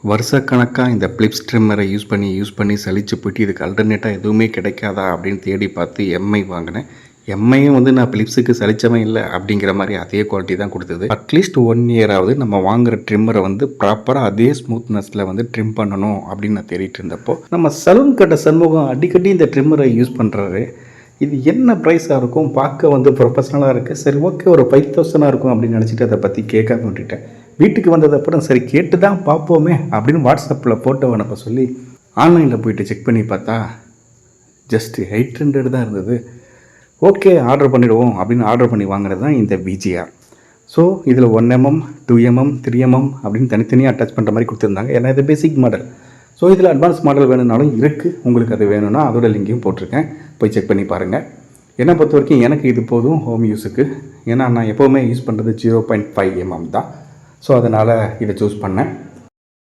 வருஷக்கணக்காக இந்த Philips ட்ரிம்மரை use பண்ணி சலிச்சு போயிட்டு இதுக்கு அல்டர்னேட்டாக எதுவுமே கிடைக்காதா அப்படின்னு தேடி பார்த்து எம்ஐ வாங்கினேன். எம்ஐயும் வந்து நான் பிலிப்ஸுக்கு சலிச்சவன் இல்லை அப்படிங்கிற மாதிரி அதே குவாலிட்டி தான் கொடுத்தது. அட்லீஸ்ட் 1 இயராவது நம்ம வாங்குகிற ட்ரிம்மரை வந்து ப்ராப்பராக அதே ஸ்மூத்னஸில் வந்து ட்ரிம் பண்ணணும் அப்படின்னு நான் தேடிட்டு இருந்தப்போ நம்ம சலூன் கட்ட சண்முகம் அடிக்கடி இந்த ட்ரிம்மரை யூஸ் பண்ணுறாரு. இது என்ன ப்ரைஸாக இருக்கும், பார்க்க வந்து ப்ரொஃபஷ்னலாக இருக்குது, சரி ஓகே ஒரு 5000 இருக்கும் அப்படின்னு நினச்சிட்டு அதை பற்றி கேட்காம விட்டுட்டேன். வீட்டுக்கு வந்ததப்புறம் சரி கேட்டு தான் பார்ப்போமே அப்படின்னு வாட்ஸ்அப்பில் ஃபோட்டோ அனுப்ப சொல்லி ஆன்லைனில் போயிட்டு செக் பண்ணி பார்த்தா ஜஸ்ட்டு 800 தான் இருந்தது. ஓகே ஆர்டர் பண்ணிவிடுவோம் அப்படின்னு ஆர்டர் பண்ணி வாங்குறது தான் இந்த விஜிஆர். ஸோ இதில் 1mm 2mm 3mm அப்படின்னு தனித்தனியாக அட்டாச் பண்ணுற மாதிரி கொடுத்துருந்தாங்க. ஏன்னா இது பேசிக் மாடல். ஸோ இதில் அட்வான்ஸ் மாடல் வேணும்னாலும் இருக்குது. உங்களுக்கு அது வேணும்னா அதோட லிங்கையும் போட்டிருக்கேன், போய் செக் பண்ணி பாருங்கள். என்னை பொறுத்த வரைக்கும் எனக்கு இது போதும் ஹோம் யூஸுக்கு. ஏன்னா நான் எப்போவுமே யூஸ் பண்ணுறது 0.5mm தான். ஸோ அதனால் இதை சூஸ் பண்ணேன்.